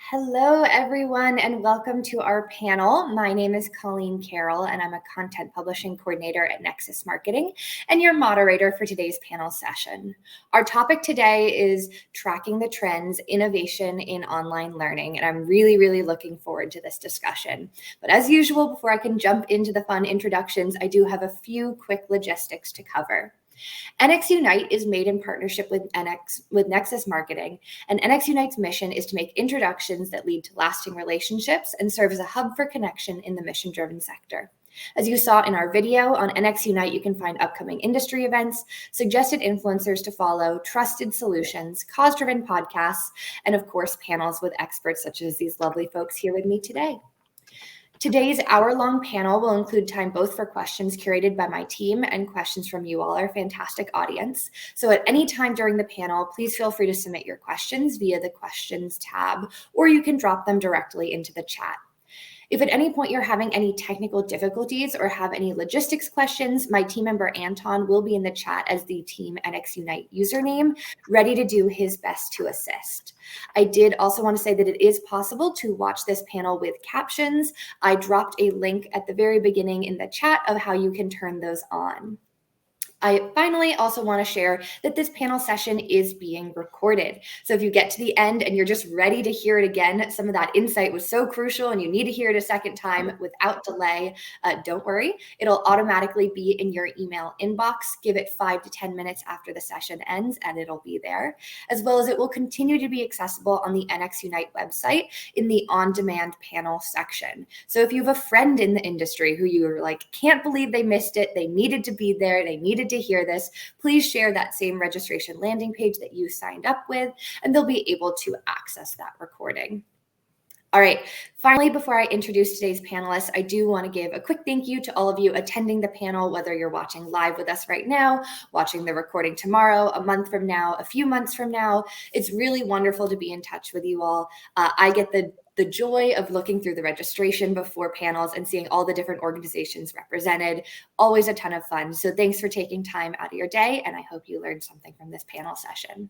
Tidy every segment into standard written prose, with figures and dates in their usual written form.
Hello, everyone, and welcome to our panel. My name is Colleen Carroll, and I'm a content publishing coordinator at Nexus Marketing and your moderator for today's panel session. Our topic today is tracking the trends, innovation in online learning, and I'm really looking forward to this discussion. But as usual, before I can jump into the fun introductions, I do have a few quick logistics to cover. NXUnite is made in partnership with Nexus Marketing, and NXUnite's mission is to make introductions that lead to lasting relationships and serve as a hub for connection in the mission-driven sector. As you saw in our video on NXUnite, you can find upcoming industry events, suggested influencers to follow, trusted solutions, cause-driven podcasts, and of course, panels with experts such as these lovely folks here with me today. Today's hour-long panel will include time both for questions curated by my team and questions from you all, our fantastic audience. So at any time during the panel, please feel free to submit your questions via the questions tab, or you can drop them directly into the chat. If at any point you're having any technical difficulties or have any logistics questions, my team member Anton will be in the chat as the Team NXUnite username, ready to do his best to assist. I did also want to say that it is possible to watch this panel with captions. I dropped a link at the very beginning in the chat of how you can turn those on. I finally also want to share that this panel session is being recorded. So if you get to the end and you're just ready to hear it again, some of that insight was so crucial and you need to hear it a second time without delay, don't worry. It'll automatically be in your email inbox. Give it 5 to 10 minutes after the session ends and it'll be there, as well as it will continue to be accessible on the NXUnite website in the on-demand panel section. So if you have a friend in the industry who you're like, can't believe they missed it, they needed to be there, they needed to hear this, please share that same registration landing page that you signed up with, and they'll be able to access that recording. All right, finally, before I introduce today's panelists, I do want to give a quick thank you to all of you attending the panel, whether you're watching live with us right now, watching the recording tomorrow, a month from now, a few months from now. It's really wonderful to be in touch with you all. I get the joy of looking through the registration before panels and seeing all the different organizations represented. Always a ton of fun. So thanks for taking time out of your day, and I hope you learned something from this panel session.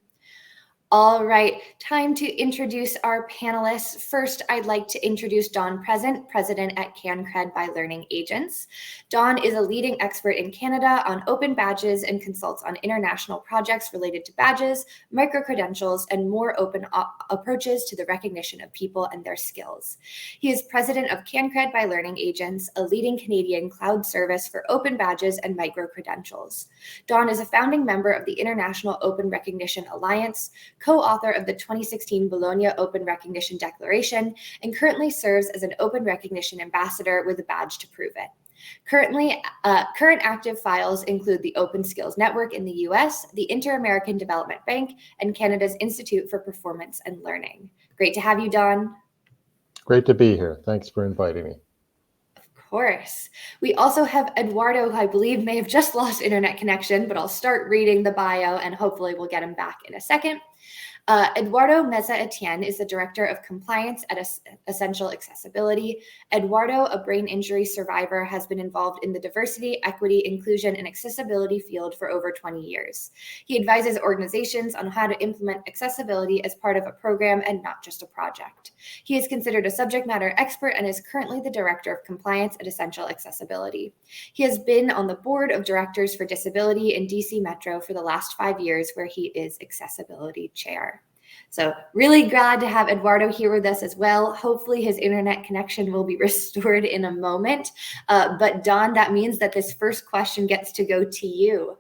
All right, time to introduce our panelists. First, I'd like to introduce Dawn Presant, president at CanCred by Learning Agents. Dawn is a leading expert in Canada on open badges and consults on international projects related to badges, micro-credentials, and more open approaches to the recognition of people and their skills. He is president of CanCred by Learning Agents, a leading Canadian cloud service for open badges and micro-credentials. Dawn is a founding member of the International Open Recognition Alliance, co-author of the 2016 Bologna Open Recognition Declaration, and currently serves as an Open Recognition Ambassador with a badge to prove it. Current active files include the Open Skills Network in the US, the Inter-American Development Bank, and Canada's Institute for Performance and Learning. Great to have you, Dawn. Great to be here. Thanks for inviting me. Of course. We also have Eduardo, who I believe may have just lost internet connection, but I'll start reading the bio and hopefully we'll get him back in a second. Eduardo Meza Etienne is the Director of Compliance at Essential Accessibility. Eduardo, a brain injury survivor, has been involved in the diversity, equity, inclusion, and accessibility field for over 20 years. He advises organizations on how to implement accessibility as part of a program and not just a project. He is considered a subject matter expert and is currently the Director of Compliance at Essential Accessibility. He has been on the board of directors for disability in DC Metro for the last 5 years, where he is Accessibility Chair. So really glad to have Eduardo here with us as well. Hopefully his internet connection will be restored in a moment. But Dawn, that means that this first question gets to go to you.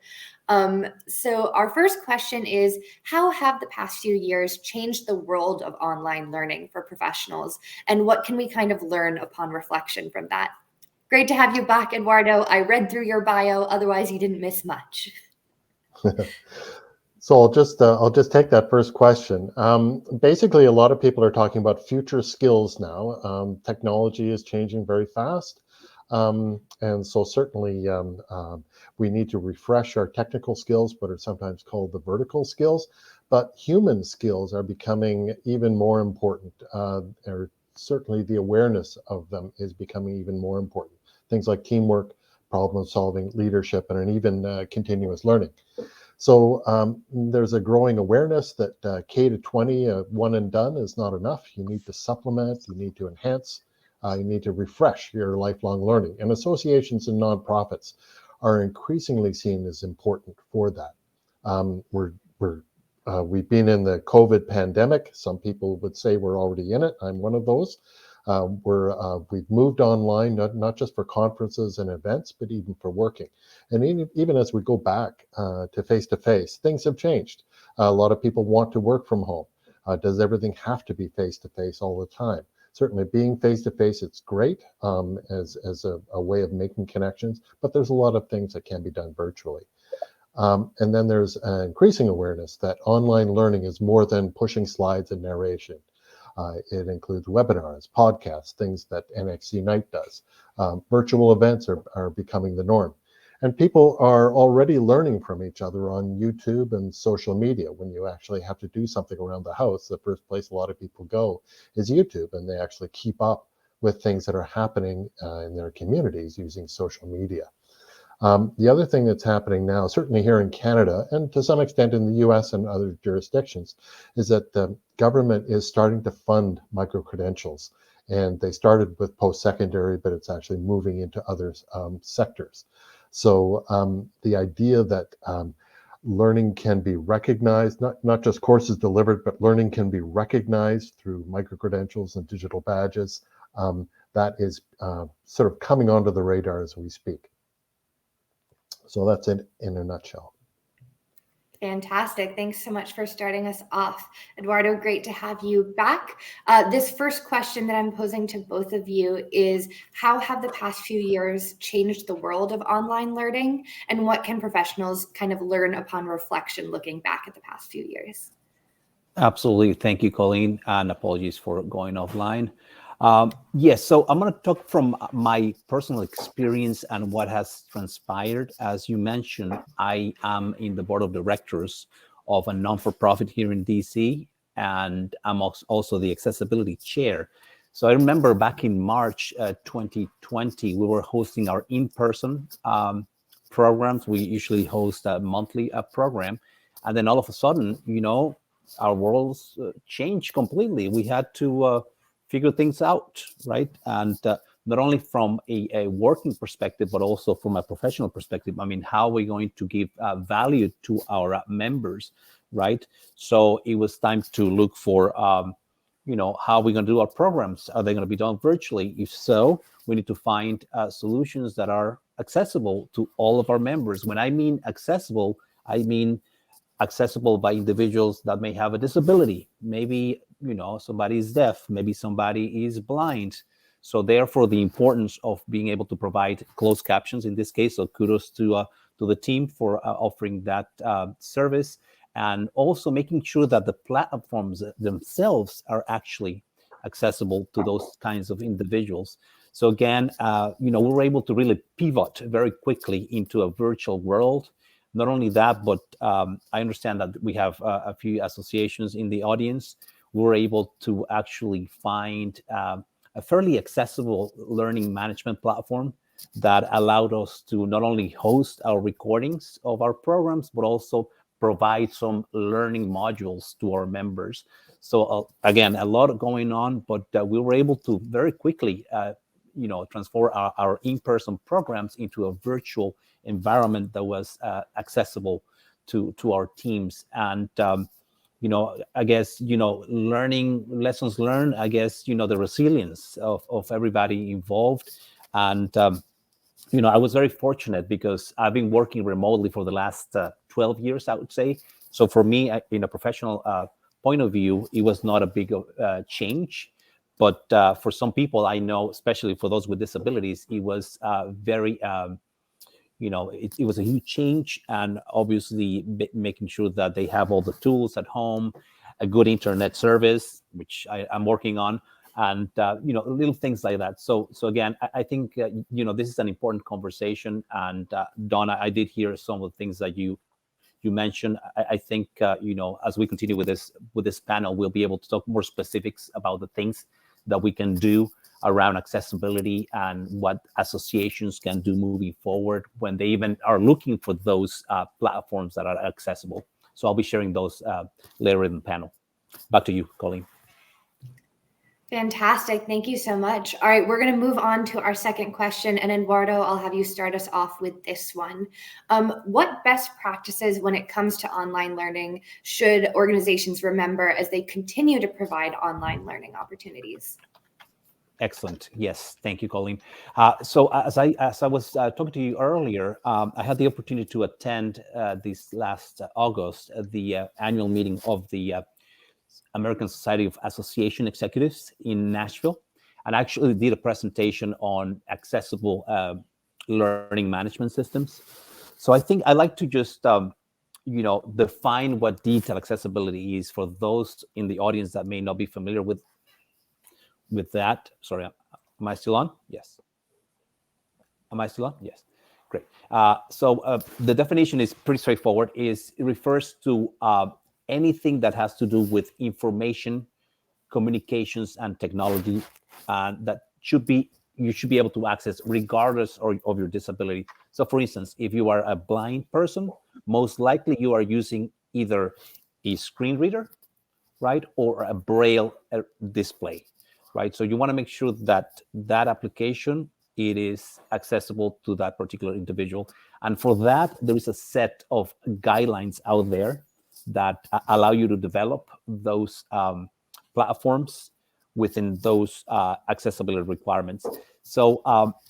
So our first question is, how have the past few years changed the world of online learning for professionals? And what can we kind of learn upon reflection from that? Great to have you back, Eduardo. I read through your bio, otherwise you didn't miss much. So I'll just take that first question. Basically, a lot of people are talking about future skills now. Technology is changing very fast, and so certainly we need to refresh our technical skills, what are sometimes called the vertical skills. But human skills are becoming even more important. Or certainly, the awareness of them is becoming even more important. Things like teamwork, problem solving, leadership, and even continuous learning. So there's a growing awareness that K to 20, one and done is not enough. You need to supplement, you need to enhance, you need to refresh your lifelong learning. And associations and nonprofits are increasingly seen as important for that. We've been in the COVID pandemic. Some people would say we're already in it. I'm one of those. We've moved online, not just for conferences and events, but even for working. And even as we go back to face-to-face, things have changed. A lot of people want to work from home. Does everything have to be face-to-face all the time? Certainly being face-to-face, it's great as a way of making connections, but there's a lot of things that can be done virtually. And then there's an increasing awareness that online learning is more than pushing slides and narration. It includes webinars, podcasts, things that NXUnite does. Virtual events are becoming the norm. And people are already learning from each other on YouTube and social media. When you actually have to do something around the house, the first place a lot of people go is YouTube, and they actually keep up with things that are happening in their communities using social media. The other thing that's happening now, certainly here in Canada, and to some extent in the US and other jurisdictions, is that the government is starting to fund micro-credentials. And they started with post-secondary, but it's actually moving into other sectors. So the idea that learning can be recognized, not just courses delivered, but learning can be recognized through micro-credentials and digital badges, that is sort of coming onto the radar as we speak. So that's it in a nutshell. Fantastic. Thanks so much for starting us off. Eduardo, great to have you back. This first question that I'm posing to both of you is, how have the past few years changed the world of online learning, and what can professionals kind of learn upon reflection looking back at the past few years? Absolutely. Thank you, Colleen, and apologies for going offline. Yes, so I'm going to talk from my personal experience and what has transpired. As you mentioned, I am in the board of directors of a non-for-profit here in DC, and I'm also the accessibility chair. So I remember back in March 2020, we were hosting our in-person programs. We usually host a monthly program. And then all of a sudden, our worlds changed completely. We had to figure things out, right? And not only from a working perspective, but also from a professional perspective. I mean, how are we going to give value to our members, right? So it was time to look for, how are we going to do our programs? Are they going to be done virtually? If so, we need to find solutions that are accessible to all of our members. When I mean accessible, I mean accessible by individuals that may have a disability. Maybe, somebody is deaf, maybe somebody is blind. So therefore, the importance of being able to provide closed captions in this case. So kudos to the team for offering that service, and also making sure that the platforms themselves are actually accessible to those kinds of individuals. So again, we were able to really pivot very quickly into a virtual world. Not only that, but I understand that we have a few associations in the audience. We were able to actually find a fairly accessible learning management platform that allowed us to not only host our recordings of our programs, but also provide some learning modules to our members. So again, a lot going on, but we were able to very quickly transform our in-person programs into a virtual environment that was accessible to our teams. And I guess learning lessons learned, I guess the resilience of everybody involved. And I was very fortunate because I've been working remotely for the last 12 years, I would say. So for me, in a professional point of view, it was not a big change. But for some people I know, especially for those with disabilities, it was very, it was a huge change. And obviously making sure that they have all the tools at home, a good internet service, which I'm working on, and little things like that. So again, I think this is an important conversation. And Donna, I did hear some of the things that you mentioned. I think as we continue with this panel, we'll be able to talk more specifics about the things that we can do around accessibility and what associations can do moving forward when they even are looking for those platforms that are accessible. So I'll be sharing those later in the panel. Back to you, Colleen. Fantastic. Thank you so much. All right, we're going to move on to our second question. And Eduardo, I'll have you start us off with this one. What best practices when it comes to online learning should organizations remember as they continue to provide online learning opportunities? Excellent. Yes, thank you, Colleen. So as I was talking to you earlier, I had the opportunity to attend this last August the annual meeting of the American Society of Association Executives in Nashville, and I actually did a presentation on accessible learning management systems. So I think I like to just define what detailed accessibility is for those in the audience that may not be familiar with that. Sorry, am I still on? Yes. Am I still on? Yes. Great. So the definition is pretty straightforward. It refers to anything that has to do with information, communications, and technology that you should be able to access regardless of your disability. So for instance, if you are a blind person, most likely you are using either a screen reader, right, or a braille display, right? So you want to make sure that that application, it is accessible to that particular individual. And for that, there is a set of guidelines out there that allow you to develop those platforms within those accessibility requirements. So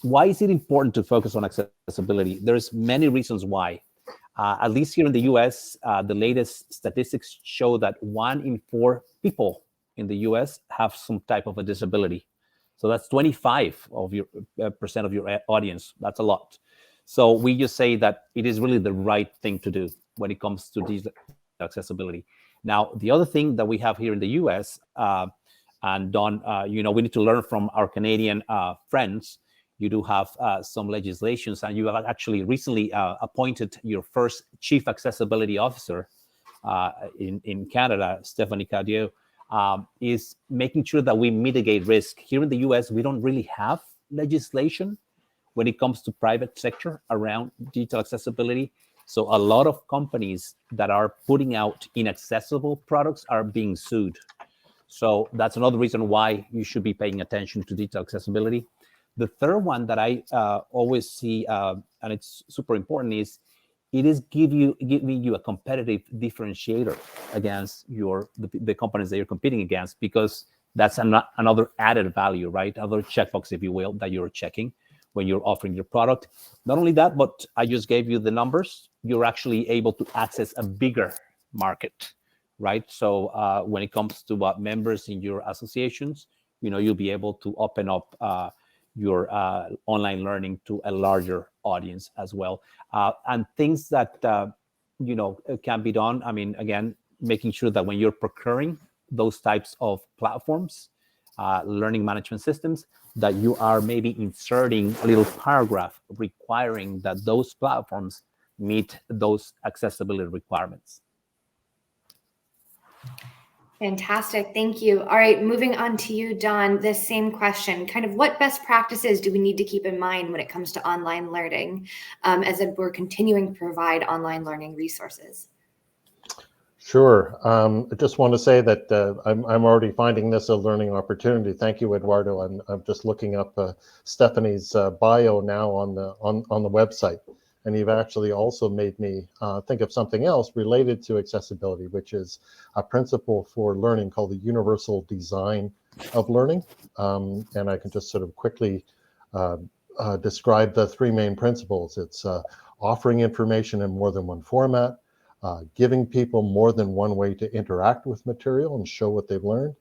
why is it important to focus on accessibility? There's many reasons why. At least here in the US, the latest statistics show that 1 in 4 people in the US have some type of a disability. So that's 25% of your audience. That's a lot. So we just say that it is really the right thing to do when it comes to accessibility. Now, the other thing that we have here in the US, and Don, we need to learn from our Canadian friends. You do have some legislations, and you have actually recently appointed your first Chief Accessibility Officer in Canada, Stephanie Cadieux, is making sure that we mitigate risk. Here in the US, we don't really have legislation when it comes to private sector around digital accessibility. So a lot of companies that are putting out inaccessible products are being sued. So that's another reason why you should be paying attention to digital accessibility. The third one that I always see, and it's super important, is it is giving you a competitive differentiator against the companies that you're competing against, because that's another added value, right? Other checkbox, if you will, that you're checking when you're offering your product. Not only that, but I just gave you the numbers. You're actually able to access a bigger market, right? So when it comes to members in your associations, you'll be able to open up your online learning to a larger audience as well. And things that, can be done. I mean, again, making sure that when you're procuring those types of platforms, learning management systems, that you are maybe inserting a little paragraph requiring that those platforms meet those accessibility requirements. Fantastic. Thank you. All right, moving on to you, Don, this same question. Kind of what best practices do we need to keep in mind when it comes to online learning as we're continuing to provide online learning resources? Sure. I just want to say that I'm already finding this a learning opportunity. Thank you, Eduardo. I'm just looking up Stephanie's bio now on the website. And you've actually also made me think of something else related to accessibility, which is a principle for learning called the universal design of learning. And I can just sort of quickly describe the three main principles. It's offering information in more than one format, giving people more than one way to interact with material and show what they've learned,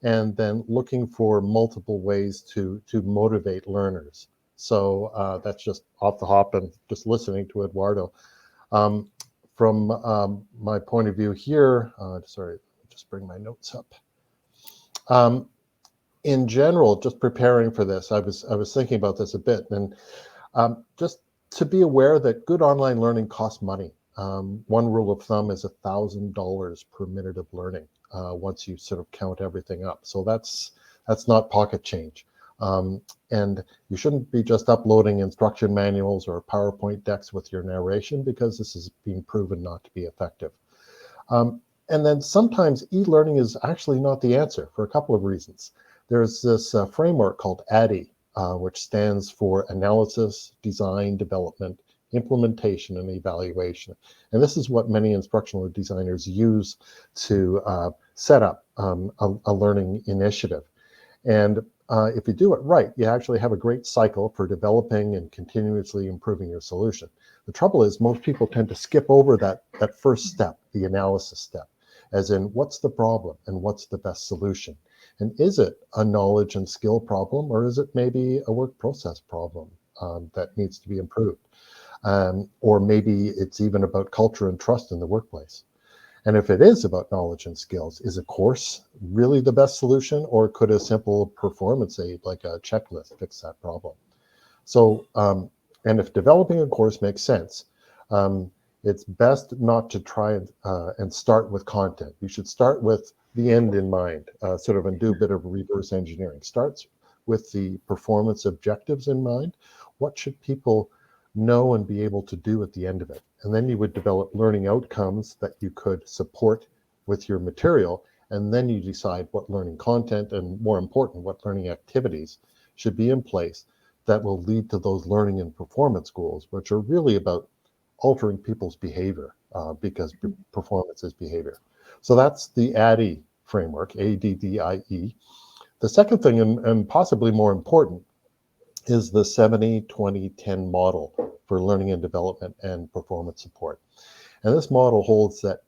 and then looking for multiple ways to motivate learners. So that's just off the hop and just listening to Eduardo. From my point of view here, sorry, just bring my notes up. In general, just preparing for this, I was thinking about this a bit, and just to be aware that good online learning costs money. One rule of thumb is $1,000 per minute of learning once you sort of count everything up. So that's not pocket change. And you shouldn't be just uploading instruction manuals or PowerPoint decks with your narration, because this is being proven not to be effective. And then sometimes e-learning is actually not the answer for a couple of reasons. There's this framework called ADDIE, which stands for Analysis, Design, Development, Implementation, and Evaluation. And this is what many instructional designers use to set up a learning initiative. And if you do it right, you actually have a great cycle for developing and continuously improving your solution. The trouble is most people tend to skip over that first step, the analysis step, as in what's the problem and what's the best solution? And is it a knowledge and skill problem, or is it maybe a work process problem that needs to be improved? Or maybe it's even about culture and trust in the workplace. And if it is about knowledge and skills, is a course really the best solution, or could a simple performance aid like a checklist fix that problem? So, and if developing a course makes sense, it's best not to try and start with content. You should start with the end in mind, sort of, and do a bit of reverse engineering. Starts with the performance objectives in mind. What should people know and be able to do at the end of it? And then you would develop learning outcomes that you could support with your material. And then you decide what learning content, and more important, what learning activities should be in place that will lead to those learning and performance goals, which are really about altering people's behavior, because performance is behavior. So that's the ADDIE framework, ADDIE. The second thing, and possibly more important, is the 70-20-10 model for learning and development and performance support. And this model holds that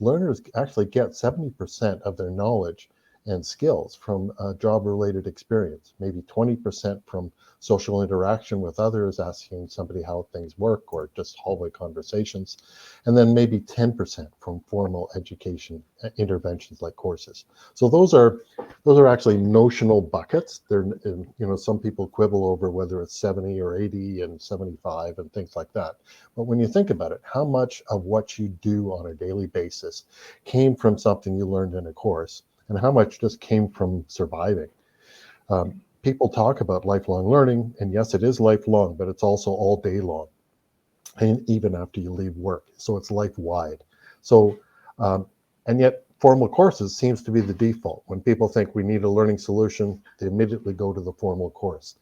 learners actually get 70% of their knowledge and skills from job-related experience, maybe 20% from social interaction with others, asking somebody how things work, or just hallway conversations, and then maybe 10% from formal education interventions like courses. So those are actually notional buckets. They're, some people quibble over whether it's 70 or 80 and 75 and things like that. But when you think about it, how much of what you do on a daily basis came from something you learned in a course, and how much just came from surviving? People talk about lifelong learning, and yes, it is lifelong, but it's also all day long, and even after you leave work. So it's life-wide. So, and yet formal courses seems to be the default. When people think we need a learning solution, they immediately go to the formal course.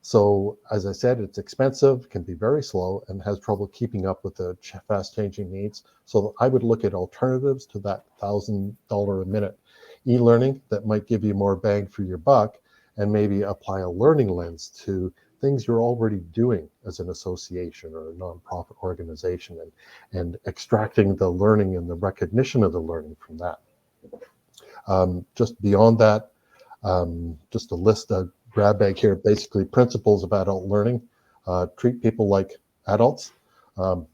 So as I said, it's expensive, can be very slow, and has trouble keeping up with the fast-changing needs. So I would look at alternatives to that $1,000 a minute e-learning that might give you more bang for your buck, and maybe apply a learning lens to things you're already doing as an association or a nonprofit organization, and extracting the learning and the recognition of the learning from that. Just beyond that, just a list, a grab bag here, basically principles of adult learning. Treat people like adults.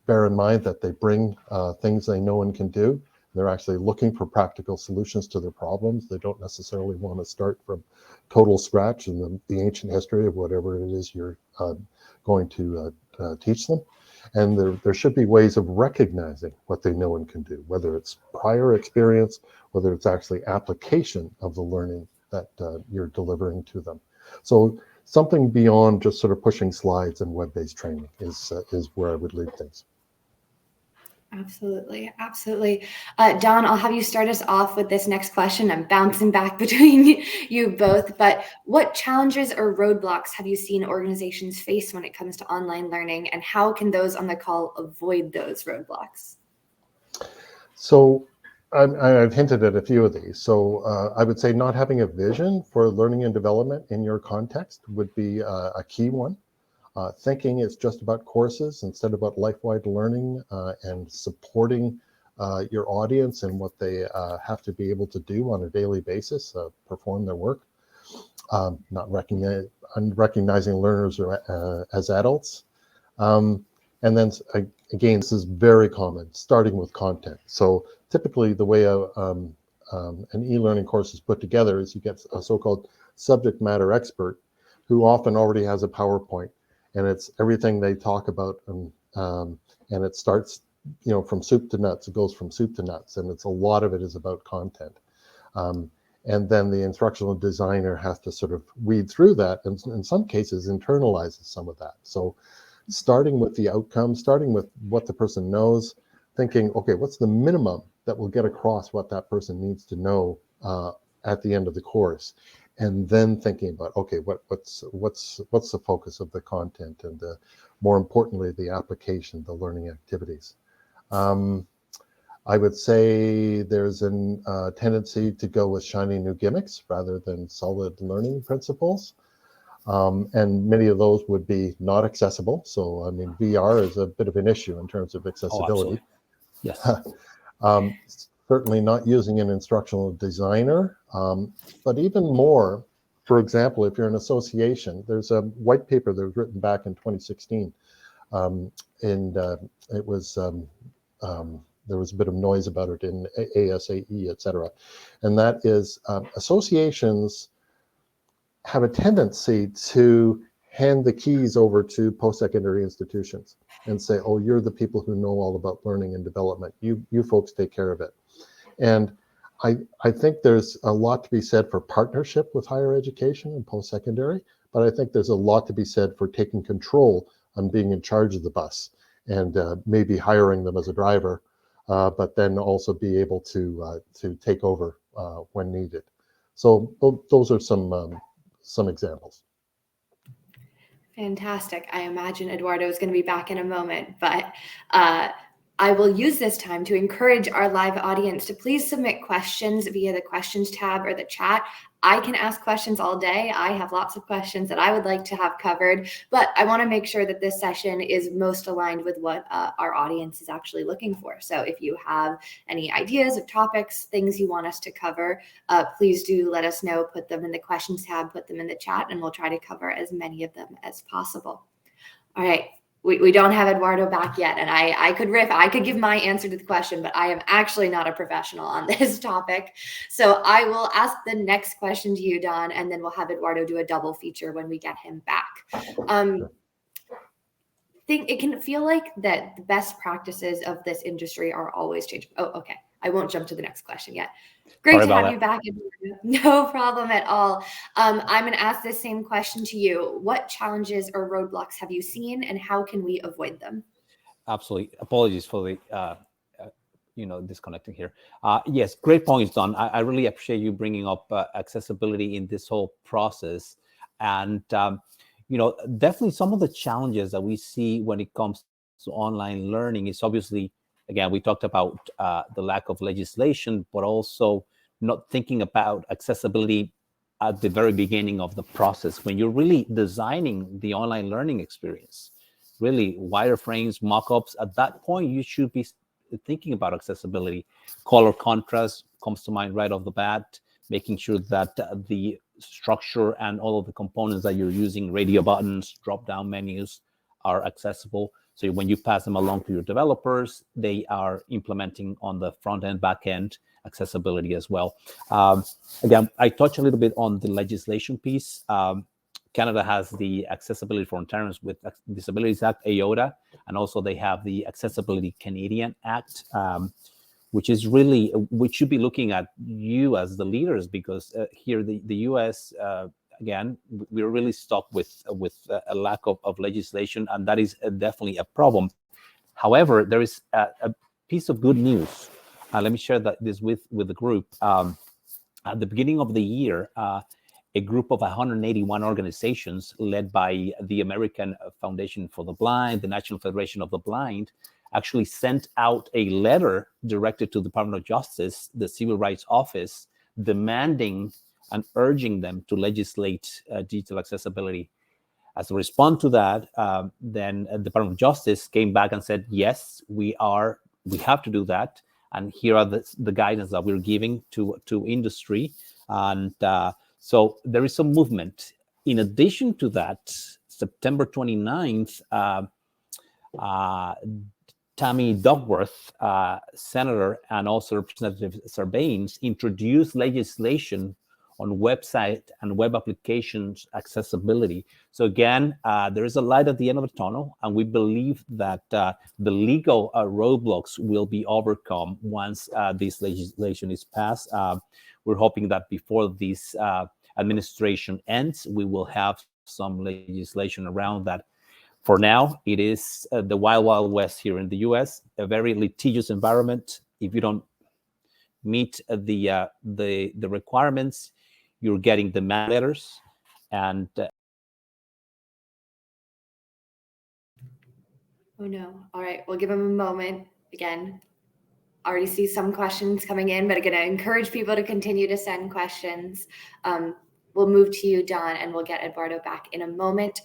Bear in mind that they bring things they know and can do. They're actually looking for practical solutions to their problems. They don't necessarily want to start from total scratch in the ancient history of whatever it is you're going to teach them. And there should be ways of recognizing what they know and can do, whether it's prior experience, whether it's actually application of the learning that you're delivering to them. So something beyond just sort of pushing slides and web-based training is where I would leave things. Absolutely. Absolutely. Don, I'll have you start us off with this next question. I'm bouncing back between you both, but what challenges or roadblocks have you seen organizations face when it comes to online learning, and how can those on the call avoid those roadblocks? So I've hinted at a few of these. So I would say not having a vision for learning and development in your context would be a key one. thinking it's just about courses instead about life-wide learning and supporting your audience and what they have to be able to do on a daily basis, perform their work, not recognizing learners as adults. And then again, this is very common, starting with content. So typically the way an e-learning course is put together is you get a so-called subject matter expert who often already has a PowerPoint, and it's everything they talk about, and it starts, from soup to nuts. It goes from soup to nuts, and a lot of it is about content. And then the instructional designer has to sort of weed through that, and in some cases internalizes some of that. So starting with the outcome, starting with what the person knows, thinking, okay, what's the minimum that will get across what that person needs to know at the end of the course, and then thinking about, okay, what's the focus of the content, and more importantly, the application, the learning activities. I would say there's a tendency to go with shiny new gimmicks rather than solid learning principles. And many of those would be not accessible. So, I mean, VR is a bit of an issue in terms of accessibility. Oh, yes. Certainly not using an instructional designer, but even more, for example, if you're an association, there's a white paper that was written back in 2016, and it was there was a bit of noise about it in ASAE, et cetera, and that is associations have a tendency to hand the keys over to post-secondary institutions and say, oh, you're the people who know all about learning and development. You folks take care of it. And I think there's a lot to be said for partnership with higher education and post-secondary, but I think there's a lot to be said for taking control on being in charge of the bus and maybe hiring them as a driver, but then also be able to take over when needed. So those are some examples. Fantastic. I imagine Eduardo is going to be back in a moment, but I will use this time to encourage our live audience to please submit questions via the questions tab or the chat. I can ask questions all day. I have lots of questions that I would like to have covered, but I want to make sure that this session is most aligned with what our audience is actually looking for. So if you have any ideas of topics, things you want us to cover, please do let us know, put them in the questions tab, put them in the chat, and we'll try to cover as many of them as possible. All right. We don't have Eduardo back yet, and I could riff. I could give my answer to the question, but I am actually not a professional on this topic. So I will ask the next question to you, Don, and then we'll have Eduardo do a double feature when we get him back. It can feel like that the best practices of this industry are always changing. Oh, okay. I won't jump to the next question yet. Great to have you back. No problem at all. I'm going to ask this same question to you. What challenges or roadblocks have you seen, and how can we avoid them? Absolutely. Apologies for the disconnecting here. Yes, great points, Don. I really appreciate you bringing up accessibility in this whole process, and definitely some of the challenges that we see when it comes to online learning is obviously, again, we talked about the lack of legislation, but also not thinking about accessibility at the very beginning of the process when you're really designing the online learning experience. Really, wireframes, mock-ups, at that point, you should be thinking about accessibility. Color contrast comes to mind right off the bat, making sure that the structure and all of the components that you're using, radio buttons, drop-down menus, are accessible. So when you pass them along to your developers, they are implementing on the front end, back end accessibility as well. Again, I touched a little bit on the legislation piece. Canada has the Accessibility for Ontarians with Disabilities Act, AOTA, and also they have the Accessibility Canadian Act, which should be looking at you as the leaders, because here the US, again, we're really stuck with a lack of legislation, and that is definitely a problem. However, there is a piece of good news. Let me share this with the group. At the beginning of the year, a group of 181 organizations led by the American Foundation for the Blind, the National Federation of the Blind, actually sent out a letter directed to the Department of Justice, the Civil Rights Office, demanding and urging them to legislate digital accessibility. As a response to that, then the Department of Justice came back and said, yes, we have to do that. And here are the guidance that we're giving to industry. And so there is some movement. In addition to that, September 29th, Tammy Duckworth, Senator, and also Representative Sarbanes introduced legislation on website and web applications accessibility. So again, there is a light at the end of the tunnel, and we believe that the legal roadblocks will be overcome once this legislation is passed. We're hoping that before this administration ends, we will have some legislation around that. For now, it is the wild, wild west here in the U.S., a very litigious environment. If you don't meet the requirements, you're getting demand letters, and oh no. All right, we'll give him a moment. Again, already see some questions coming in, but I'm going to encourage people to continue to send questions. We'll move to you, Don, and we'll get Eduardo back in a moment.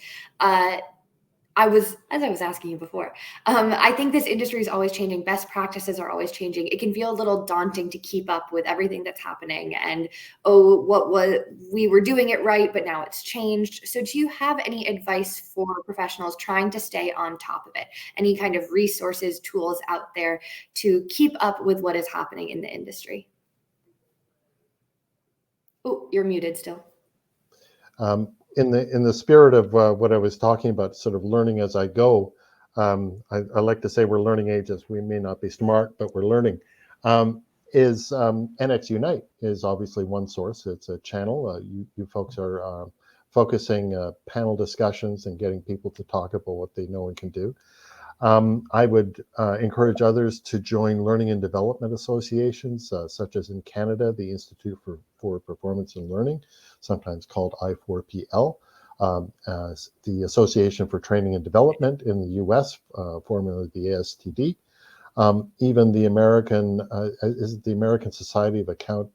As I was asking you before, I think this industry is always changing. Best practices are always changing. It can feel a little daunting to keep up with everything that's happening. And, we were doing it right, but now it's changed. So do you have any advice for professionals trying to stay on top of it? Any kind of resources, tools out there to keep up with what is happening in the industry? Oh, you're muted still. In the spirit of what I was talking about, sort of learning as I go, I like to say we're learning agents. We may not be smart, but we're learning. NXUnite is obviously one source. It's a channel. You folks are focusing panel discussions and getting people to talk about what they know and can do. I would encourage others to join learning and development associations, such as in Canada, the Institute for Performance and Learning, sometimes called I4PL, the Association for Training and Development in the US, formerly the ASTD, even the American Society of Account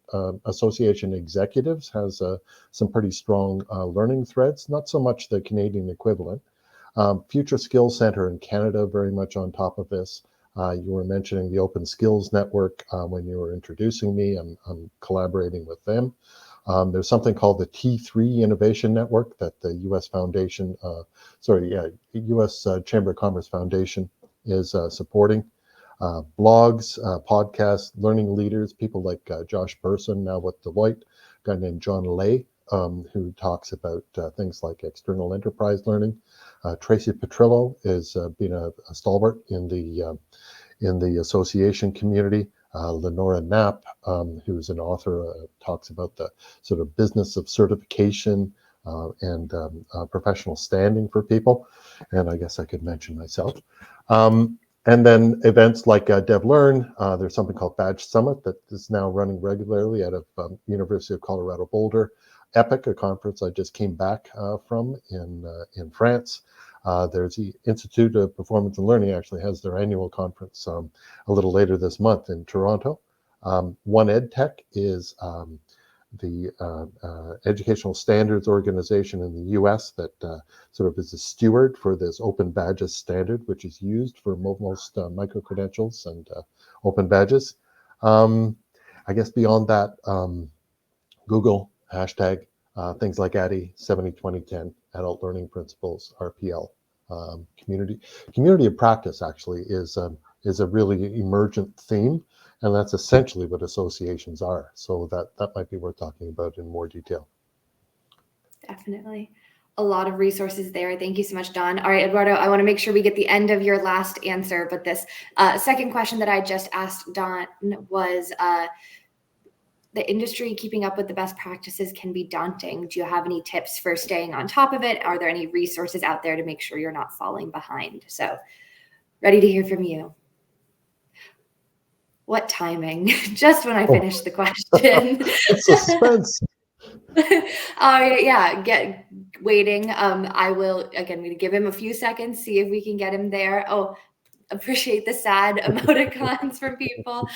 Association Executives has some pretty strong learning threads, not so much the Canadian equivalent. Future Skills Center in Canada, very much on top of this. You were mentioning the Open Skills Network when you were introducing me. I'm collaborating with them. There's something called the T3 Innovation Network that the U.S. Foundation, U.S. Chamber of Commerce Foundation is supporting. Blogs, podcasts, learning leaders, people like Josh Burson, now with Deloitte, a guy named John Lay, who talks about things like external enterprise learning. Tracy Petrillo has been a stalwart in the association community. Lenora Knapp, who's an author, talks about the sort of business of certification and professional standing for people. And I guess I could mention myself. And then events like DevLearn, there's something called Badge Summit that is now running regularly out of University of Colorado Boulder. EPIC, a conference I just came back from in France. There's the Institute of Performance and Learning actually has their annual conference a little later this month in Toronto. One EdTech is the educational standards organization in the US that sort of is a steward for this Open Badges standard, which is used for most micro-credentials and open badges. I guess beyond that, Google, hashtag, things like ADDIE 70-20-10, Adult Learning Principles, RPL. Community of practice actually is a really emergent theme, and that's essentially what associations are. So that might be worth talking about in more detail. Definitely. A lot of resources there. Thank you so much, Don. All right, Eduardo, I want to make sure we get the end of your last answer, but this second question that I just asked Don was, the industry keeping up with the best practices can be daunting. Do you have any tips for staying on top of it? Are there any resources out there to make sure you're not falling behind? So ready to hear from you. What timing? Just when I finished the question. Suspense. Yeah, waiting. I will, again, I'm going to give him a few seconds, see if we can get him there. Oh, appreciate the sad emoticons from people.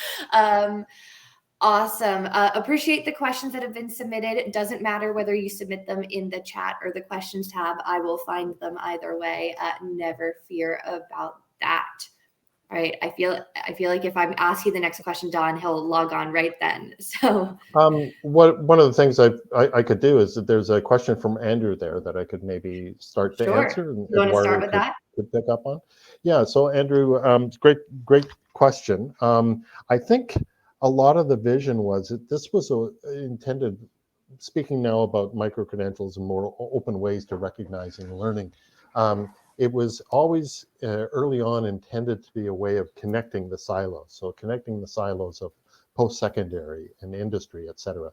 Awesome. Appreciate the questions that have been submitted. It doesn't matter whether you submit them in the chat or the questions tab. I will find them either way. Never fear about that. All right. I feel like if I'm asking the next question, Don, he'll log on right then. So one of the things I could do is that there's a question from Andrew there that I could maybe start to sure. answer, and You want to start Eduardo with that? could pick up on. Yeah. So Andrew, great question. I think a lot of the vision was that this was intended. Speaking now about micro-credentials and more open ways to recognizing learning, it was always early on intended to be a way of connecting the silos. So connecting the silos of post-secondary and industry, et cetera.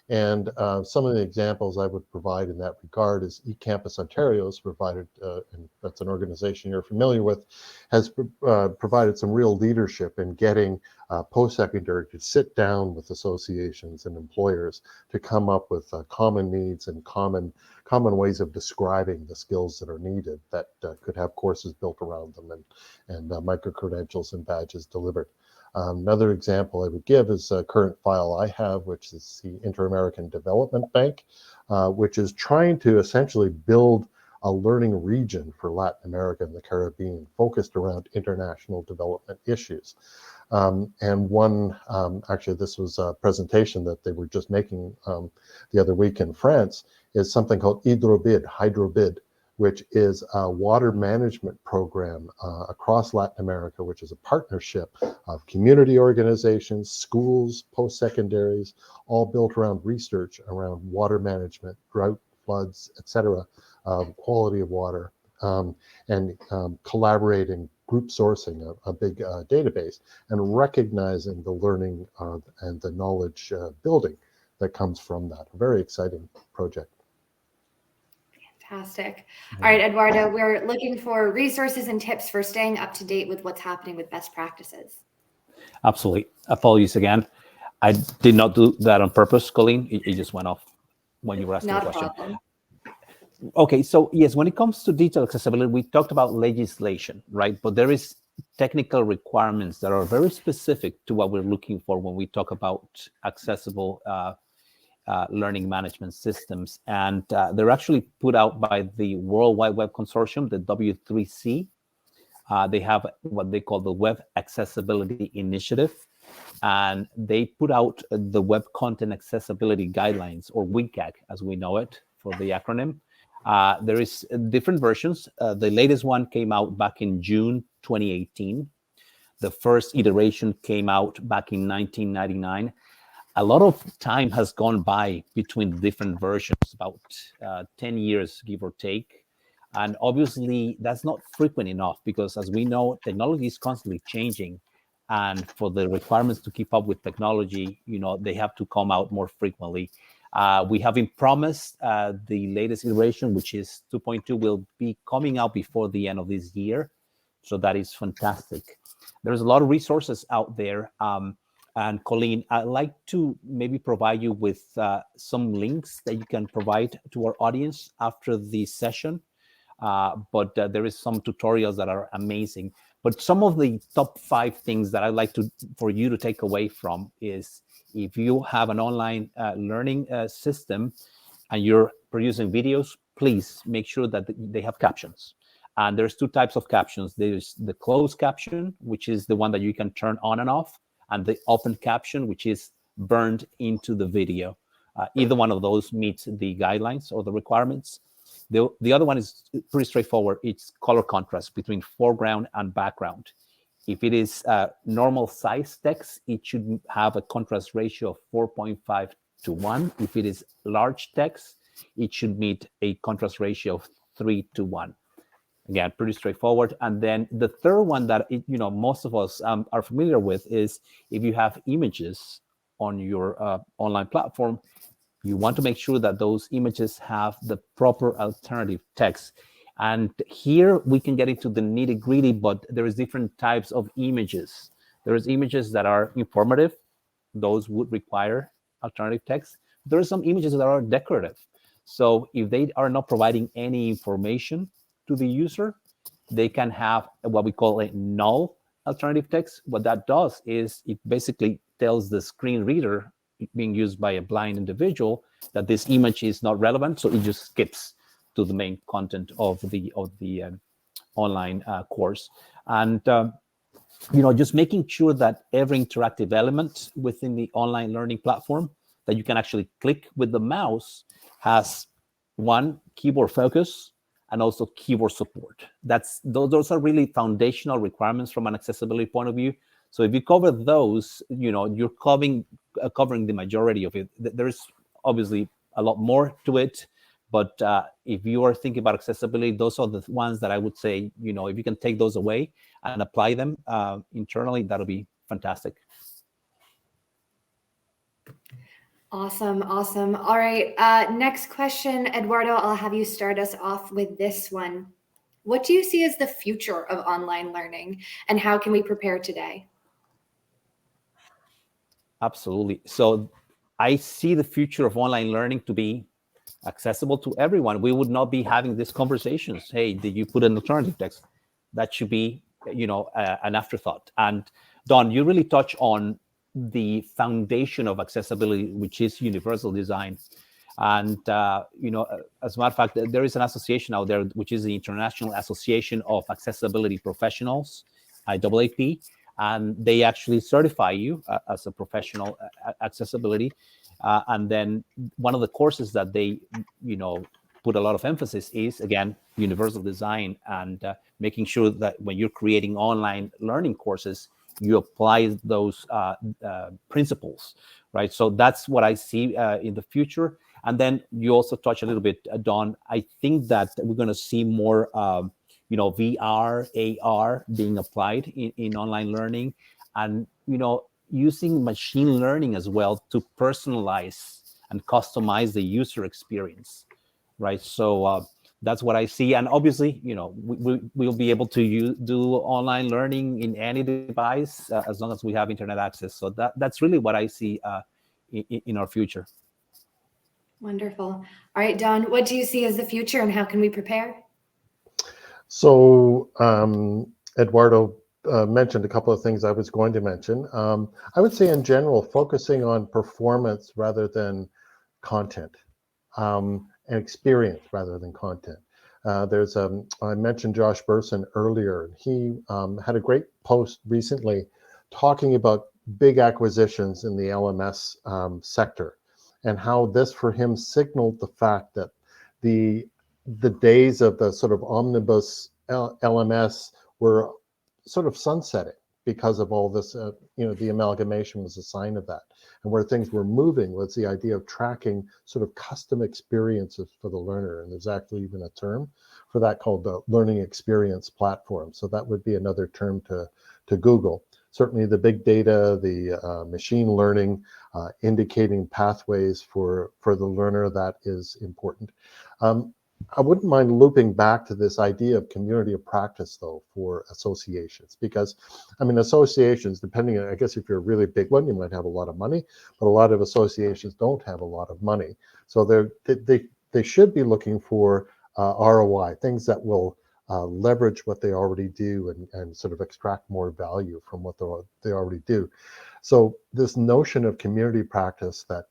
And some of the examples I would provide in that regard is eCampus Ontario has provided, and that's an organization you're familiar with, has provided some real leadership in getting post-secondary to sit down with associations and employers to come up with common needs and common ways of describing the skills that are needed that could have courses built around them and micro-credentials and badges delivered. Another example I would give is a current file I have, which is the Inter-American Development Bank, which is trying to essentially build a learning region for Latin America and the Caribbean focused around international development issues. And one, actually this was a presentation that they were just making the other week in France, is something called Hydrobid, which is a water management program across Latin America, which is a partnership of community organizations, schools, post-secondaries, all built around research around water management, drought, floods, etc., quality of water, and collaborating, group sourcing a big database, and recognizing the learning and the knowledge building that comes from that. A very exciting project. Fantastic. All right, Eduardo, we're looking for resources and tips for staying up to date with what's happening with best practices. Absolutely. Apologies again. I did not do that on purpose, Colleen. It just went off when you were asking the question. Not a problem. Okay, so yes, when it comes to digital accessibility, we talked about legislation, right? But there is technical requirements that are very specific to what we're looking for when we talk about accessible learning management systems. And they're actually put out by the World Wide Web Consortium, the W3C. They have what they call the Web Accessibility Initiative. And they put out the Web Content Accessibility Guidelines, or WCAG, as we know it for the acronym. There is different versions. The latest one came out back in June 2018. The first iteration came out back in 1999. A lot of time has gone by between the different versions, about 10 years, give or take. And obviously, that's not frequent enough because, as we know, technology is constantly changing. And for the requirements to keep up with technology, they have to come out more frequently. We have been promised the latest iteration, which is 2.2, will be coming out before the end of this year. So that is fantastic. There's a lot of resources out there. And Colleen, I'd like to maybe provide you with some links that you can provide to our audience after the session. But there is some tutorials that are amazing. But some of the top 5 things that I'd like for you to take away from is, if you have an online learning system and you're producing videos, please make sure that they have captions. And there's 2 types of captions. There's the closed caption, which is the one that you can turn on and off, and the open caption, which is burned into the video. Either one of those meets the guidelines or the requirements. The other one is pretty straightforward. It's color contrast between foreground and background. If it is normal size text, it should have a contrast ratio of 4.5 to 1. If it is large text, it should meet a contrast ratio of 3 to 1. Again, pretty straightforward. And then the third one that most of us are familiar with is, if you have images on your online platform, you want to make sure that those images have the proper alternative text. And here we can get into the nitty-gritty, but there is different types of images. There's images that are informative. Those would require alternative text. There are some images that are decorative. So if they are not providing any information to the user, they can have what we call a null alternative text. What that does is it basically tells the screen reader being used by a blind individual that this image is not relevant, so it just skips to the main content of the online course. And just making sure that every interactive element within the online learning platform that you can actually click with the mouse has one, keyboard focus, and also keyboard support. Those are really foundational requirements from an accessibility point of view. So if you cover those, you're covering the majority of it. There's obviously a lot more to it, but if you are thinking about accessibility, those are the ones that I would say, if you can take those away and apply them internally, that'll be fantastic. Awesome. All right. Next question, Eduardo, I'll have you start us off with this one. What do you see as the future of online learning, and how can we prepare today? Absolutely. So I see the future of online learning to be accessible to everyone. We would not be having these conversations. Hey, did you put an alternative text? That should be, an afterthought. And Don, you really touch on the foundation of accessibility, which is universal design. And, as a matter of fact, there is an association out there, which is the International Association of Accessibility Professionals, IAAP, and they actually certify you as a professional accessibility. And then one of the courses that they, put a lot of emphasis is, again, universal design, and making sure that when you're creating online learning courses, you apply those principles, right? So that's what I see in the future. And then you also touch a little bit, Don, I think that we're going to see more, VR, AR being applied in online learning, and, using machine learning as well to personalize and customize the user experience, right? So that's what I see. And obviously, we'll be able to do online learning in any device as long as we have internet access. So that's really what I see in our future. Wonderful. All right, Don, what do you see as the future, and how can we prepare? So Eduardo mentioned a couple of things I was going to mention. I would say in general, focusing on performance rather than content, and experience rather than content. I mentioned Josh Burson earlier. He had a great post recently talking about big acquisitions in the LMS sector, and how this for him signaled the fact that the days of the sort of omnibus LMS were sort of sunsetting because of all this, the amalgamation was a sign of that. And where things were moving was the idea of tracking sort of custom experiences for the learner. And there's actually even a term for that called the learning experience platform. So that would be another term to Google. Certainly the big data, the machine learning, indicating pathways for the learner, that is important. I wouldn't mind looping back to this idea of community of practice, though, for associations, because, associations, depending on, I guess if you're a really big one, you might have a lot of money, but a lot of associations don't have a lot of money. So they should be looking for ROI, things that will leverage what they already do and sort of extract more value from what they already do. So this notion of community practice that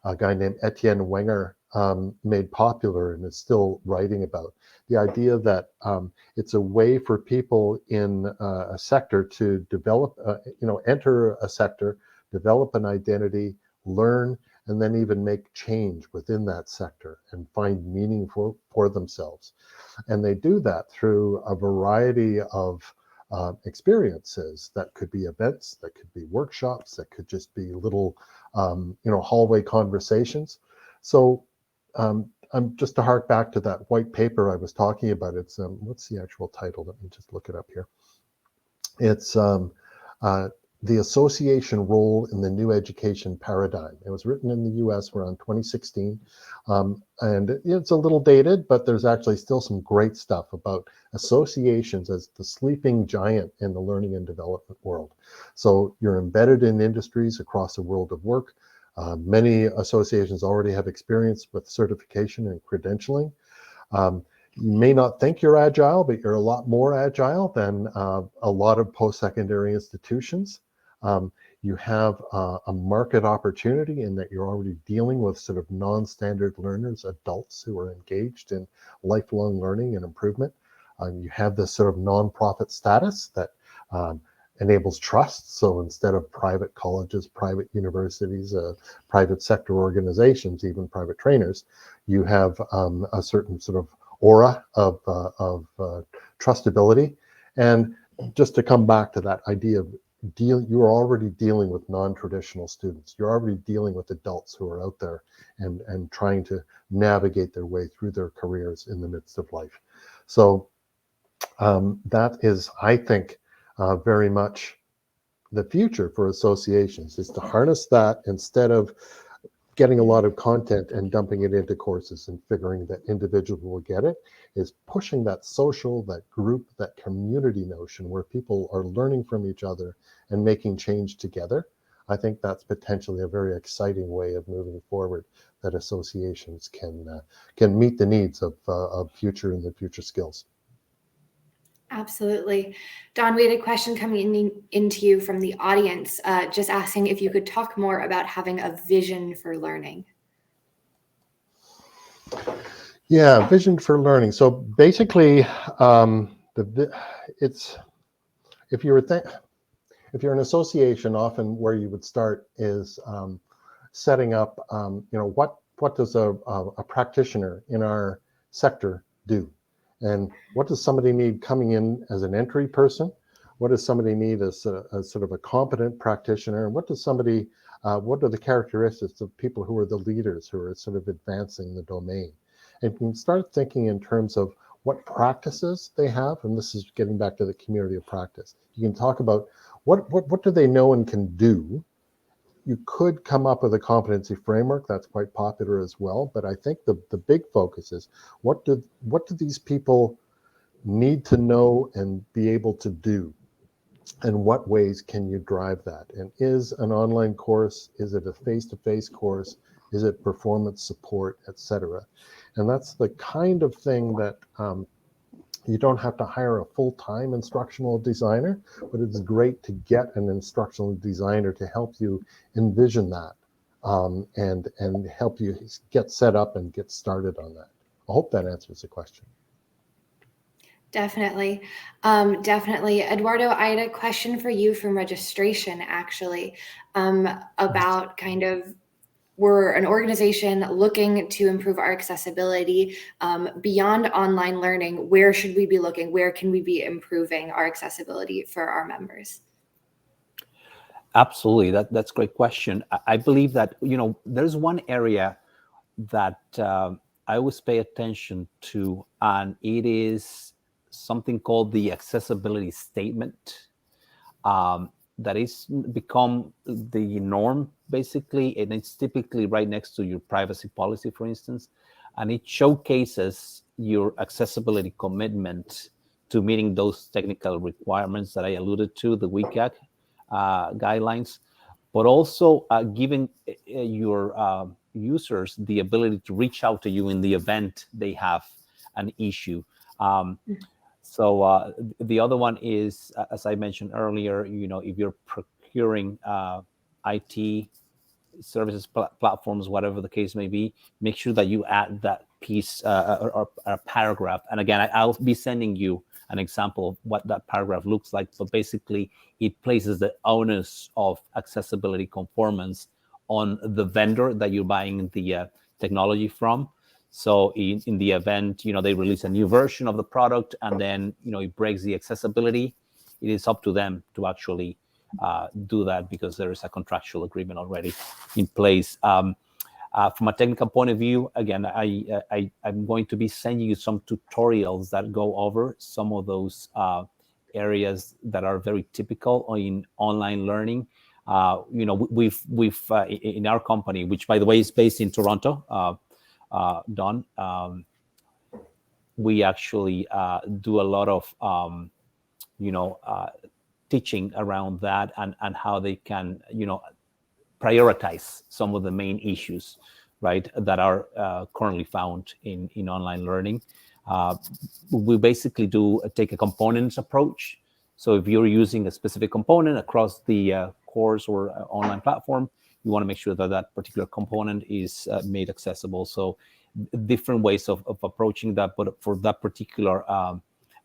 a guy named Etienne Wenger made popular and is still writing about, the idea that it's a way for people in a sector to develop, enter a sector, develop an identity, learn, and then even make change within that sector and find meaning for themselves. And they do that through a variety of experiences. That could be events, that could be workshops, that could just be little, hallway conversations. So I'm just to hark back to that white paper I was talking about. It's what's the actual title? Let me just look it up here. It's the association role in the new education paradigm. It was written in the US around 2016. And it's a little dated, but there's actually still some great stuff about associations as the sleeping giant in the learning and development world. So you're embedded in industries across the world of work. Many associations already have experience with certification and credentialing. You may not think you're agile, but you're a lot more agile than a lot of post-secondary institutions. You have a market opportunity in that you're already dealing with sort of non-standard learners, adults who are engaged in lifelong learning and improvement. You have this sort of nonprofit status that enables trust. So instead of private colleges, private universities, private sector organizations, even private trainers, you have a certain sort of aura of trustability. And just to come back to that idea of you're already dealing with non-traditional students. You're already dealing with adults who are out there and trying to navigate their way through their careers in the midst of life. So that is, I think, very much the future for associations, is to harness that instead of getting a lot of content and dumping it into courses and figuring that individuals will get it, is pushing that social, that group, that community notion where people are learning from each other and making change together. I think that's potentially a very exciting way of moving forward, that associations can meet the needs of future and the future skills. Absolutely. Don, we had a question coming into you from the audience, just asking if you could talk more about having a vision for learning. Yeah, vision for learning. So basically, it's if you're an association, often where you would start is setting up, what does a practitioner in our sector do? And what does somebody need coming in as an entry person? What does somebody need as sort of a competent practitioner? And what are the characteristics of people who are the leaders, who are sort of advancing the domain? And you can start thinking in terms of what practices they have. And this is getting back to the community of practice. You can talk about what do they know and can do. You could come up with a competency framework that's quite popular as well, but I think the big focus is what do these people need to know and be able to do, and what ways can you drive that? And is an online course, is it a face-to-face course, is it performance support, etc.? And that's the kind of thing that you don't have to hire a full-time instructional designer, but it's great to get an instructional designer to help you envision that and help you get set up and get started on that. I hope that answers the question. Definitely. Definitely. Eduardo, I had a question for you from registration, actually, about kind of, we're an organization looking to improve our accessibility beyond online learning. Where should we be looking? Where can we be improving our accessibility for our members? Absolutely. That's a great question. I believe that, there's one area that I always pay attention to, and it is something called the accessibility statement. That is become the norm, basically, and it's typically right next to your privacy policy, for instance, and it showcases your accessibility commitment to meeting those technical requirements that I alluded to, the WCAG guidelines, but also giving your users the ability to reach out to you in the event they have an issue. So the other one is, as I mentioned earlier, if you're procuring IT services, platforms, whatever the case may be, make sure that you add that piece or a paragraph. And again, I'll be sending you an example of what that paragraph looks like. But basically, it places the onus of accessibility conformance on the vendor that you're buying the technology from. So in the event, they release a new version of the product and then, it breaks the accessibility, it is up to them to actually do that, because there is a contractual agreement already in place. From a technical point of view, again, I'm going to be sending you some tutorials that go over some of those areas that are very typical in online learning. We've in our company, which by the way is based in Toronto, Don, we actually do a lot of teaching around that and how they can prioritize some of the main issues, right, that are currently found in online learning. We basically take a components approach. So if you're using a specific component across the course or online platform, you want to make sure that that particular component is made accessible. So different ways of approaching that, but for that particular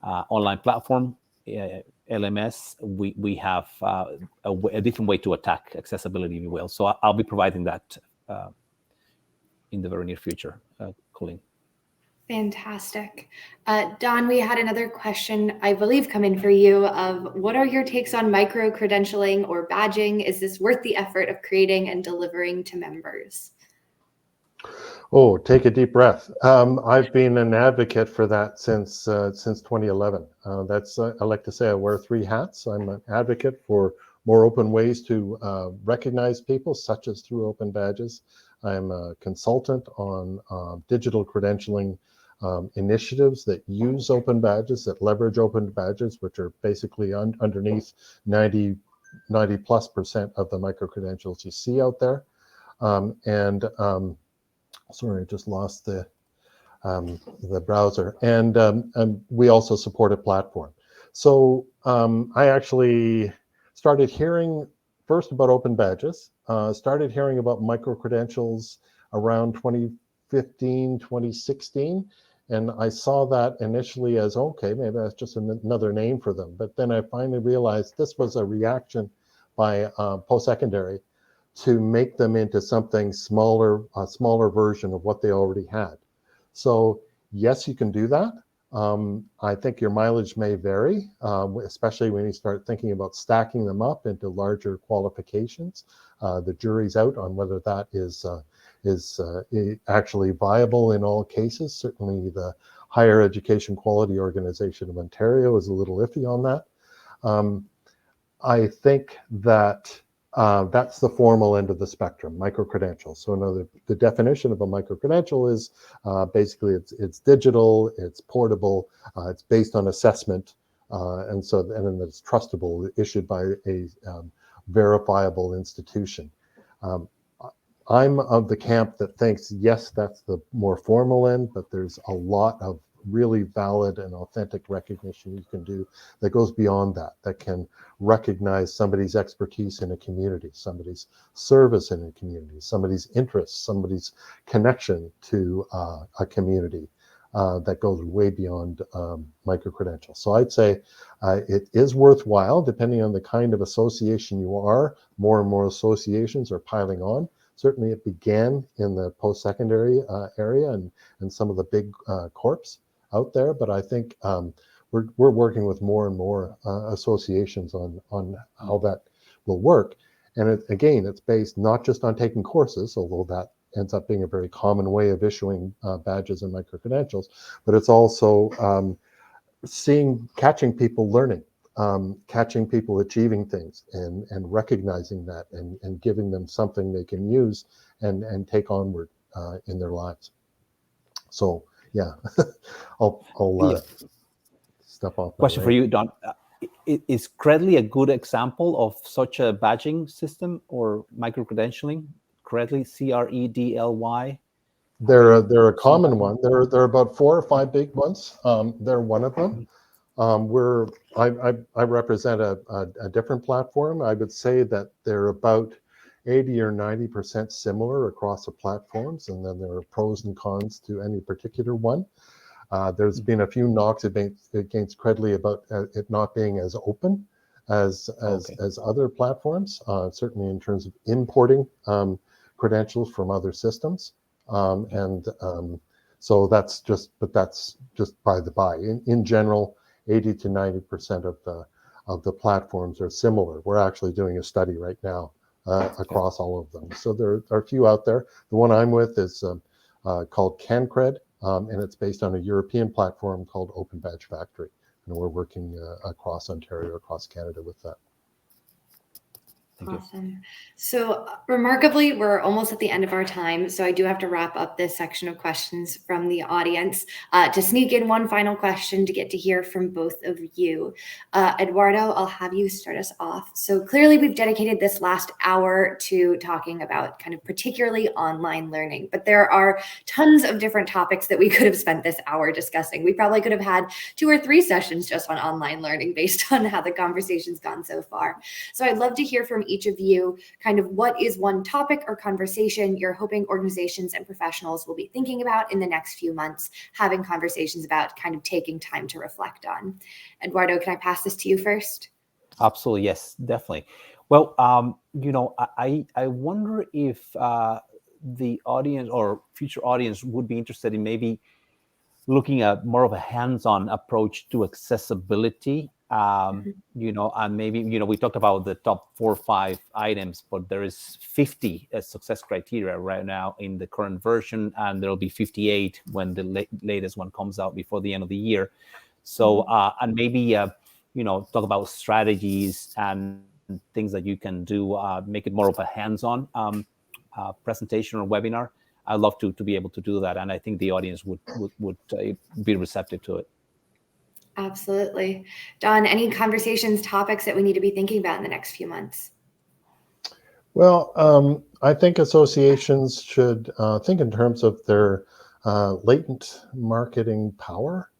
online platform, LMS, we have a different way to attack accessibility, if you will. So I'll be providing that in the very near future, Colleen. Fantastic. Don, we had another question, I believe, come in for you of what are your takes on micro-credentialing or badging? Is this worth the effort of creating and delivering to members? Oh, take a deep breath. I've been an advocate for that since 2011. I like to say I wear three hats. I'm an advocate for more open ways to recognize people, such as through open badges. I'm a consultant on digital credentialing initiatives that use open badges, that leverage open badges, which are basically underneath 90+% of the micro-credentials you see out there. Sorry, I just lost the browser. And we also support a platform. So I actually started hearing first about open badges, started hearing about micro-credentials around 2015, 2016. And I saw that initially as, okay, maybe that's just another name for them. But then I finally realized this was a reaction by post-secondary to make them into something smaller, a smaller version of what they already had. So yes, you can do that. I think your mileage may vary, especially when you start thinking about stacking them up into larger qualifications. The jury's out on whether that is actually viable in all cases. Certainly the Higher Education Quality Organization of Ontario is a little iffy on that. I think that that's the formal end of the spectrum, micro-credentials. So the definition of a micro-credential is basically it's digital, it's portable, it's based on assessment, and then it's trustable, issued by a verifiable institution. I'm of the camp that thinks, yes, that's the more formal end, but there's a lot of really valid and authentic recognition you can do that goes beyond that, that can recognize somebody's expertise in a community, somebody's service in a community, somebody's interests, somebody's connection to a community that goes way beyond micro-credentials. So I'd say it is worthwhile, depending on the kind of association you are. More and more associations are piling on. Certainly it began in the post-secondary area and some of the big corps out there, but I think we're working with more and more associations on how that will work. And again, it's based not just on taking courses, although that ends up being a very common way of issuing badges and micro-credentials, but it's also catching people learning, catching people achieving things and recognizing that and giving them something they can use and take onward in their lives. So yeah, I'll step off. Question for you, Don. Is Credly a good example of such a badging system or micro-credentialing? Credly, CREDLY. They're a common one. There are about 4 or 5 big ones. They're one of them. I represent a different platform. I would say that they're about 80 or 90% similar across the platforms, and then there are pros and cons to any particular one. There's been a few knocks against Credly about it not being as open as other platforms, certainly in terms of importing credentials from other systems. So that's just by the by. In general, 80 to 90% of the platforms are similar. We're actually doing a study right now across all of them. So there are a few out there. The one I'm with is called CanCred, and it's based on a European platform called Open Badge Factory. And we're working across Ontario, across Canada with that. Thank you. Awesome. So remarkably, we're almost at the end of our time. So I do have to wrap up this section of questions from the audience. To sneak in one final question to get to hear from both of you. Eduardo, I'll have you start us off. So clearly we've dedicated this last hour to talking about kind of particularly online learning, but there are tons of different topics that we could have spent this hour discussing. We probably could have had 2 or 3 sessions just on online learning based on how the conversation's gone so far. So I'd love to hear from each of you kind of what is one topic or conversation you're hoping organizations and professionals will be thinking about in the next few months, having conversations about, kind of taking time to reflect on. Eduardo, can I pass this to you first? Absolutely, yes, definitely. Well, I wonder if the audience or future audience would be interested in maybe looking at more of a hands-on approach to accessibility. And maybe, we talked about the top 4 or 5 items, but there is 50 success criteria right now in the current version, and there'll be 58 when the latest one comes out before the end of the year. So, and maybe, talk about strategies and things that you can do, make it more of a hands-on presentation or webinar. I'd love to be able to do that, and I think the audience would be receptive to it. Absolutely. Don, any conversations, topics that we need to be thinking about in the next few months? Well, I think associations should think in terms of their latent marketing power.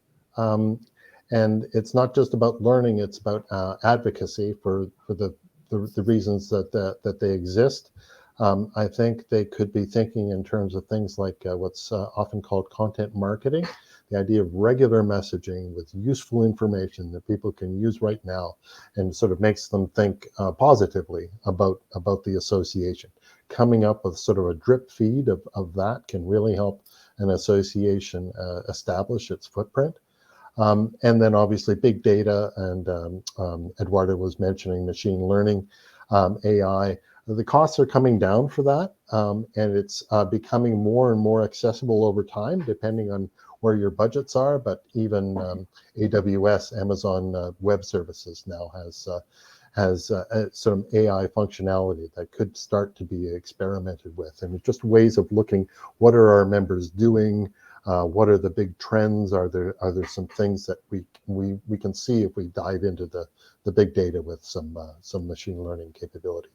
And it's not just about learning, it's about advocacy for the reasons that they exist. I think they could be thinking in terms of things like what's often called content marketing, the idea of regular messaging with useful information that people can use right now, and sort of makes them think positively about the association. Coming up with sort of a drip feed of that can really help an association establish its footprint. And then obviously big data, and Eduardo was mentioning machine learning, AI. The costs are coming down for that, and it's becoming more and more accessible over time, depending on where your budgets are. But even AWS, Amazon Web Services, now has some AI functionality that could start to be experimented with. And it's just ways of looking, what are our members doing? What are the big trends? Are there some things that we can see if we dive into the big data with some machine learning capability?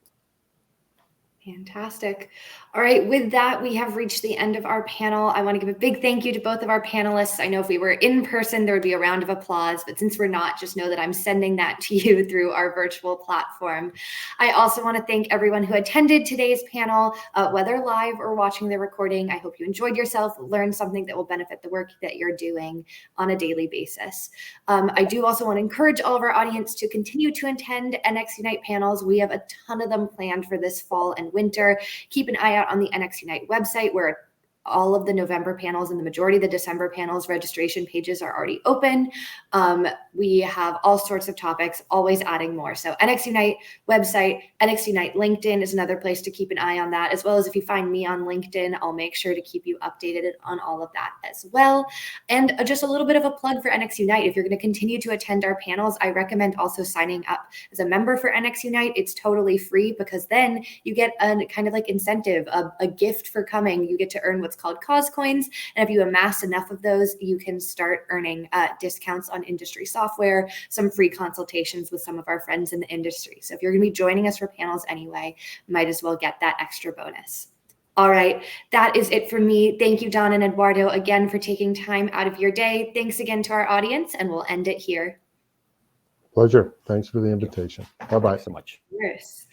Fantastic. All right, with that, we have reached the end of our panel. I want to give a big thank you to both of our panelists. I know if we were in person, there would be a round of applause, but since we're not, just know that I'm sending that to you through our virtual platform. I also want to thank everyone who attended today's panel, whether live or watching the recording. I hope you enjoyed yourself, learned something that will benefit the work that you're doing on a daily basis. I do also want to encourage all of our audience to continue to attend NXUnite panels. We have a ton of them planned for this fall and winter. Keep an eye out on the NXUnite website, where all of the November panels and the majority of the December panels registration pages are already open. We have all sorts of topics, always adding more. So NXUnite website, NXUnite LinkedIn is another place to keep an eye on that, as well as if you find me on LinkedIn, I'll make sure to keep you updated on all of that as well. And just a little bit of a plug for NXUnite. If you're going to continue to attend our panels, I recommend also signing up as a member for NXUnite. It's totally free, because then you get a kind of like incentive, a gift for coming. You get to earn what's called cause coins, and if you amass enough of those, you can start earning discounts on industry software, some free consultations with some of our friends in the industry. So if you're going to be joining us for panels anyway, might as well get that extra bonus. All right, that is it for me. Thank you, Don and Eduardo, again for taking time out of your day. Thanks again to our audience, and we'll end it here. Pleasure. Thanks for the invitation. Bye-bye. Thanks so much. Cheers.